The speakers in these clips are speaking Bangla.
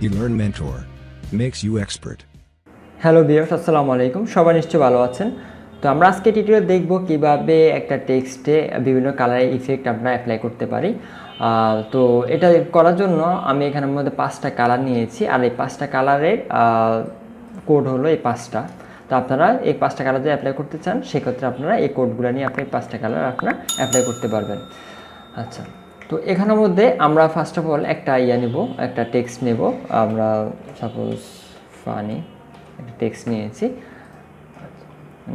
Elearn Mentor makes you expert. Hello viewers, আসসালামু আলাইকুম। সবাই নিশ্চয়ই ভালো আছেন। তো আমরা আজকে টিউটোরিয়াল দেখব কিভাবে একটা টেক্সটে বিভিন্ন কালারের ইফেক্ট আমরা অ্যাপ্লাই করতে পারি। তো এটা করার জন্য আমি এখানের মধ্যে 5টা কালার নিয়েছি, আর এই 5টা কালারের কোড হলো এই 5টা। তো আপনারা এই 5টা কালার যদি অ্যাপ্লাই করতে চান, সেক্ষেত্রে আপনারা এই কোডগুলো নিয়ে আপনি 5টা কালার আপনারা অ্যাপ্লাই করতে পারবেন। আচ্ছা, তো এখানের মধ্যে আমরা ফার্স্ট অফ অল একটা নেব, একটা টেক্সট নেব। আমরা সাপোজ ফানি একটা টেক্সট নিয়েছি।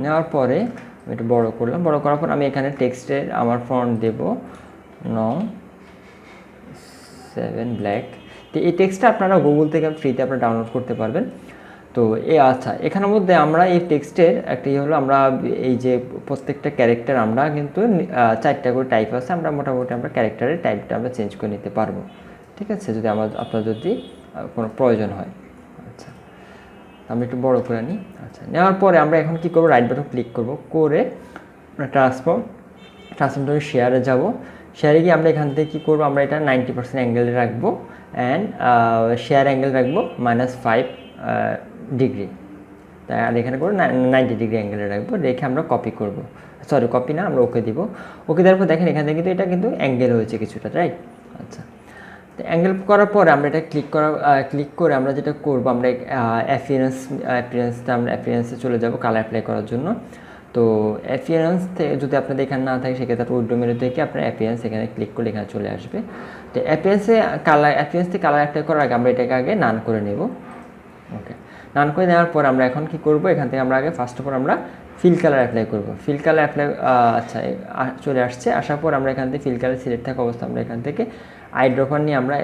নেওয়ার পরে এটা বড় করলাম, বড় করার পর আমি এখানে টেক্সটের আমার ফন্ট দেব 7 ব্ল্যাক। তো এই টেক্সটটা আপনারা গুগল থেকে ফ্রিতে আপনারা ডাউনলোড করতে পারবেন। তো আচ্ছা, এখানের মধ্যে আমরা এই টেক্সটের একটা হলো, আমরা এই যে প্রত্যেকটা ক্যারেক্টার আমরা কিন্তু 4টা করে টাইপ আছে, আমরা মোটামুটি আমরা ক্যারেক্টারের টাইপটা আমরা চেঞ্জ করে নিতে পারবো। ঠিক আছে, যদি আপনার যদি কোনো প্রয়োজন হয়। আচ্ছা, আমি একটু বড় করে নিই। আচ্ছা, নেওয়ার পরে আমরা এখন কি করব, রাইট বাটন ক্লিক করব, করে ট্রান্সফর্মটাকে শেয়ারে যাব। শেয়ারে গিয়ে আমরা এখান থেকে কী করবো, আমরা এটা 90% অ্যাঙ্গেলে রাখবো, অ্যান্ড শেয়ার অ্যাঙ্গেল রাখবো -5 ডিগ্রি। তাই আর এখানে করে 90 ডিগ্রি অ্যাঙ্গেলে রাখবো, রেখে আমরা কপি করব। সরি, কপি না, আমরা ওকে দিব। ওকে দেওয়ার পর দেখেন এখান থেকে কিন্তু এটা কিন্তু অ্যাঙ্গেল হয়েছে কিছুটা, রাইট? আচ্ছা, তো অ্যাঙ্গেল করার পরে আমরা এটা ক্লিক করে আমরা যেটা করব, আমরা অ্যাপিয়ারেন্সে চলে যাব কালার অ্যাপ্লাই করার জন্য। তো অ্যাপিয়ারেন্স থেকে যদি আপনাদের এখানে না থাকে, সেক্ষেত্রে উইন্ডো মেনু থেকে আপনার অ্যাপিয়ারেন্স এখানে ক্লিক করলে এখানে চলে আসবে। তো অ্যাপিয়ারেন্স থেকে কালার অ্যাপ্লাই করার আগে আমরা এটাকে আগে নান করে নেব। ওকে, নান করে নেওয়ার পর আমরা এখন কি করব, এখান থেকে আমরা আগে ফার্স্ট অফ অল আমরা ফিল কালার অ্যাপ্লাই করব। ফিল কালার অ্যাপ্লাই আচ্ছা চলে আসছে। আসার পর আমরা এখান থেকে ফিল কালার সিলেক্ট থাকা অবস্থা আমরা এখান থেকে আইড্রপার নিয়ে আমরা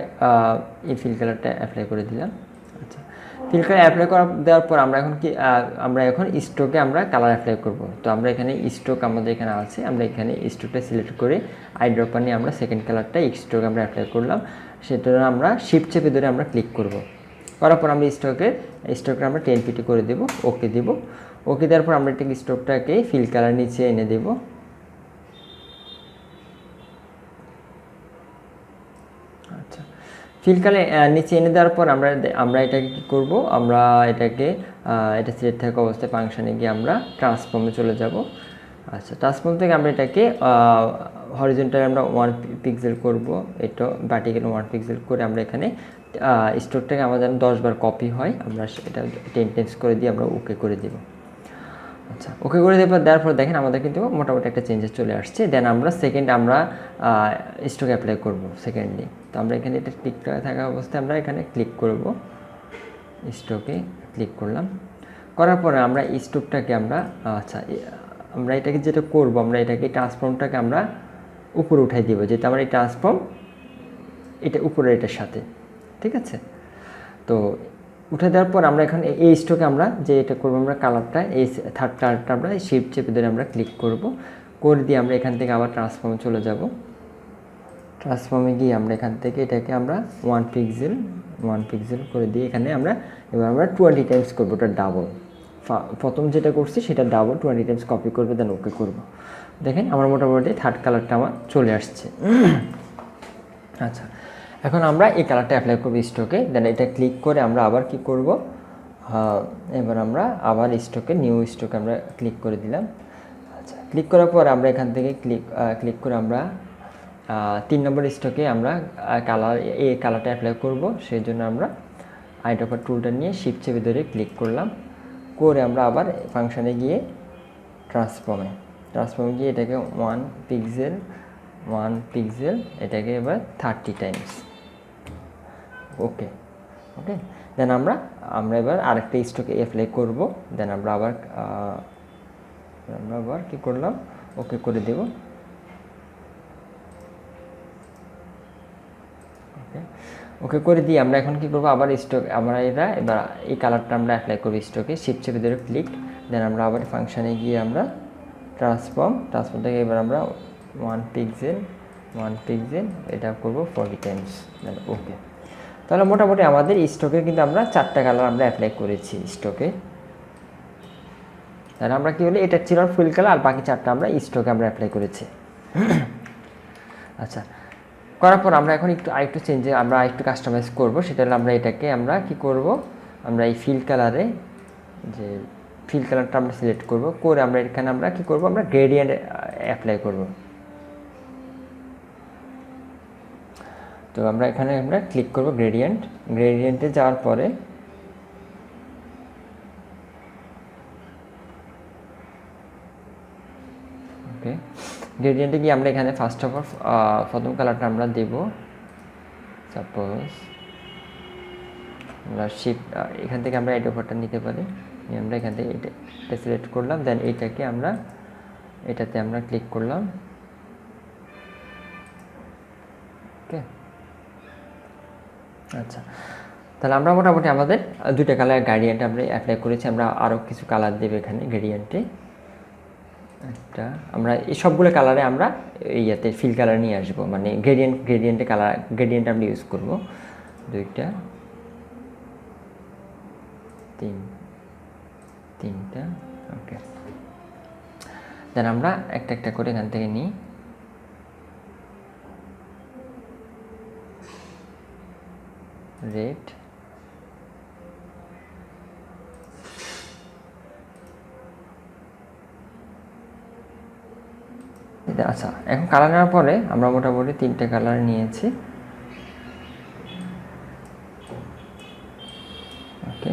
এই ফিল কালারটা অ্যাপ্লাই করে দিলাম। আচ্ছা, ফিল কালার অ্যাপ্লাই দেওয়ার পর আমরা এখন স্ট্রোকে আমরা কালার অ্যাপ্লাই করব। তো আমরা এখানে স্ট্রোক আমাদের এখানে আছে, আমরা এখানে স্ট্রোকটা সিলেক্ট করে আইড্রপার নিয়ে আমরা সেকেন্ড কালারটা স্ট্রোক আমরা অ্যাপ্লাই করলাম। সেটা আমরা শিফট চেপে ধরে আমরা ক্লিক করব। করার পর আমরা স্ট্রোকটা আমরা 10 পিটি করে দেব, ওকে দেব। ওকে দেওয়ার পর আমরা এটাকে স্ট্রোকটাকে ফিল কালার নিচে এনে দেব। আচ্ছা, ফিল কালার নিচে এনে দেওয়ার পর আমরা এটাকে কী করব, আমরা এটা সিলেক্ট থাকা অবস্থায় ফাংশনে গিয়ে আমরা ট্রান্সফর্মে চলে যাব। আচ্ছা, ট্রান্সফর্ম থেকে আমরা এটাকে হরিজন্টাল আমরা 1 পিক্সেল করব, এটা ভার্টিক্যাল 1 পিক্সেল করে আমরা এখানে স্ট্রোকটাকে আমাদের 10 বার কপি হয়, আমরা এটা 10 টাইমস করে দিয়ে আমরা ওকে করে দেব। আচ্ছা, ওকে করে দেওয়ার পর দেখেন আমাদের কিন্তু মোটামুটি একটা চেঞ্জেস চলে আসছে। দেন আমরা আমরা স্ট্রোক অ্যাপ্লাই করব সেকেন্ডলি। তো আমরা এখানে এটা ক্লিক থাকা অবস্থায় আমরা এখানে ক্লিক করব, স্ট্রোকে ক্লিক করলাম। করার পরে আমরা স্ট্রোকটাকে আমরা এটাকে যেটা করব, আমরা এটাকে ট্রান্সফর্মটাকে আমরা উপরে উঠাই দিব, যেটা আমার এই ট্রান্সফর্ম এটা উপরে এটার সাথে। ঠিক আছে, তো উঠে দেওয়ার পর আমরা এখন এই স্ট্রোকে আমরা যে এটা করবো, আমরা কালারটা এই থার্ড কালারটা আমরা শিফট চেপে ধরে আমরা ক্লিক করব, করে দিয়ে আমরা এখান থেকে আবার ট্রান্সফর্মে চলে যাব। ট্রান্সফর্মে গিয়ে আমরা এখান থেকে এটাকে আমরা 1 পিক্সেল করে দিয়ে এখানে এবার আমরা 20 টাইমস করবো, ওটা ডাবল। প্রথম যেটা করছি সেটা ডাবল 20 টাইমস কপি করবে, দেন ওকে করব। দেখেন আমার মোটামুটি থার্ড কালারটা আমার চলে আসছে। আচ্ছা, এখন আমরা এই কালারটা অ্যাপ্লাই করবো স্ট্রোকে। দেন এটা ক্লিক করে আমরা আবার কি করব, এবার আমরা আবার নিউ স্ট্রোকে আমরা ক্লিক করে দিলাম। আচ্ছা, ক্লিক করার পর আমরা এখান থেকে ক্লিক করে আমরা 3 নম্বর স্ট্রোকে আমরা এই কালারটা অ্যাপ্লাই করব। সেই জন্য আমরা আইড্রপার টুলটা নিয়ে শিফট চেপে ধরে ক্লিক করলাম, করে আমরা আবার ফাংশনে গিয়ে ট্রান্সফর্মে গিয়ে এটাকে 1 পিক্সেল এটাকে এবার 30 টাইমস, ওকে। দেন আমরা এবার আরেকটা স্ট্রোকে অ্যাপ্লাই করব। দেন আমরা আবার কি করলাম, ওকে করে দেব। ওকে করে দিয়ে আমরা এখন কি করব, আবার এবার এই কালারটা আমরা অ্যাপ্লাই করব স্ট্রোকে, শিফট চেপে ধরে ক্লিক। দেন আমরা আবার ফাংশনে গিয়ে আমরা ট্রান্সফর্ম থেকে এবার আমরা 1 পিক্সেল এটা করব 40 টাইমস, দেন ওকে। তাহলে মোটামুটি আমাদের স্ট্রোকে কিন্তু আমরা 4টা কালার আমরা অ্যাপ্লাই করেছি স্ট্রোকে। তাহলে আমরা কি হলো, এটা ছিল ফিল কালার, আর বাকি 4টা আমরা স্ট্রোকে আমরা অ্যাপ্লাই করেছি। আচ্ছা, করার পর আমরা এখন আরেকটু চেঞ্জে আমরা একটু কাস্টমাইজ করব। সেটা হলো আমরা এটাকে আমরা কি করব, আমরা এই ফিল কালারে যে ফিল কালারটা আমরা সিলেক্ট করব, করে আমরা এখানে আমরা কি করব, আমরা গ্রেডিয়েন্ট অ্যাপ্লাই করব। তো আমরা এখানে আমরা ক্লিক করব গ্রেডিয়েন্টে যাওয়ার পরে ওকে, গ্রেডিয়েন্টে গিয়ে আমরা এখানে ফার্স্ট অফ অল প্রথম কালারটা আমরা দেব, সাপোজ আমরা শিফট এখান থেকে আমরা এটা উপরটা নিতে পারি, আমরা এখান থেকে এটা সিলেক্ট করলাম, দেন এইটাকে আমরা এটাতে আমরা ক্লিক করলাম। ওকে, আচ্ছা, তাহলে আমরা মোটামুটি আমাদের দুইটা কালার গ্রেডিয়েন্ট আমরা অ্যাপ্লাই করেছি। আমরা আরও কিছু কালার দেব এখানে গ্রেডিয়েন্টে, একটা আমরা এই সবগুলো কালারে আমরা ইয়াতে ফিল কালার নিয়ে আসবো, মানে গ্রেডিয়েন্টে কালার গ্রেডিয়েন্ট আমরা ইউজ করব, দুইটা তিনটা। ওকে, দেন আমরা একটা একটা করে এখান থেকে নিই। রেড, আচ্ছা, এখন কালার নেওয়ার পরে আমরা মোটামুটি তিনটে কালার নিয়েছি। ওকে,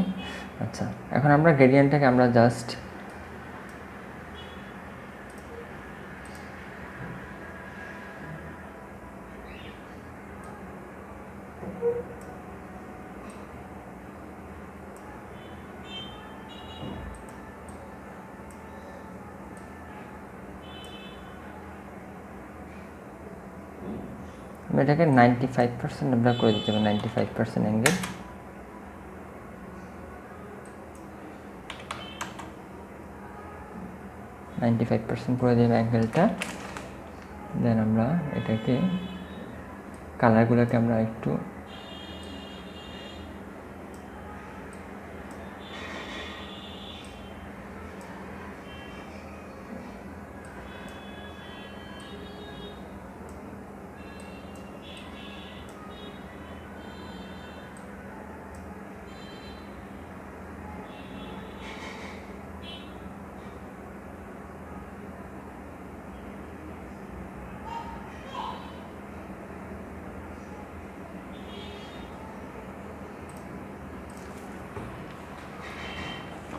আচ্ছা, এখন আমরা গ্রেডিয়েন্টটাকে আমরা জাস্ট এটাকে 95% আমরা করে দিতে হবে, 95% অ্যাঙ্গেল। করে দেব অ্যাঙ্গেলটা। দেন আমরা এটাকে কালারগুলোকে আমরা একটু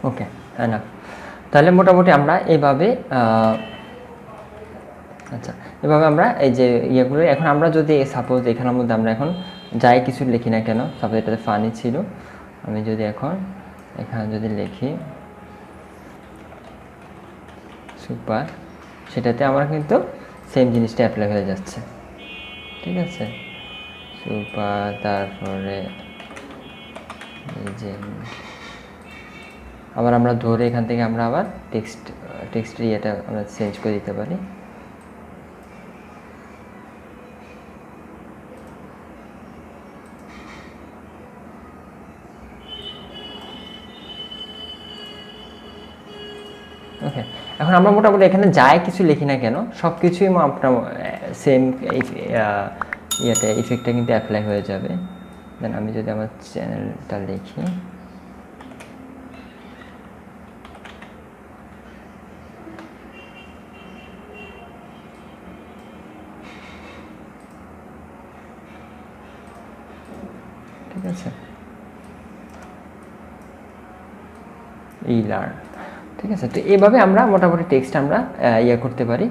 ওকে, হ্যাঁ না, তাহলে মোটামুটি আমরা এইভাবে আচ্ছা, এভাবে আমরা এই যে ইয়েগুলো এখন আমরা যদি সাপোজ এখানের মধ্যে আমরা এখন যাই কিছু লিখি না কেন, সাপোজ এটাতে ফানি ছিল, আমি যদি এখন এখানে যদি লিখি সুপার, সেটাতে আমার কিন্তু সেম জিনিসটা অ্যাপ্লাই হয়ে যাচ্ছে। ঠিক আছে, সুপার, তারপরে এই যে আবার আমরা ধরে এখান থেকে আমরা আবার টেক্সটের ইয়েটা আমরা চেঞ্জ করে দিতে পারি। ওকে, এখন আমরা মোটামুটি এখানে যাই কিছু লিখি না কেন সব কিছুই আপনার সেম ইয়েটা ইফেক্টটা কিন্তু অ্যাপ্লাই হয়ে যাবে। দেন আমি যদি আমার চ্যানেলটা লিখি, ঠিক আছে, Elearn, ঠিক আছে। তো এইভাবে আমরা মোটামুটি টেক্সট আমরা ইয়ে করতে পারি,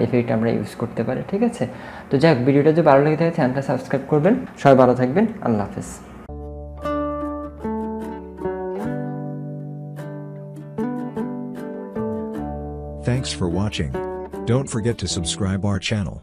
এফেক্ট আমরা ইউজ করতে পারি। ঠিক আছে, তো যাই হোক, ভিডিওটা যদি ভালো লেগে থাকে চ্যানেলটা সাবস্ক্রাইব করবেন। সবাই ভালো থাকবেন, আল্লাহ হাফেজ। Thanks for watching. Don't forget to subscribe our channel.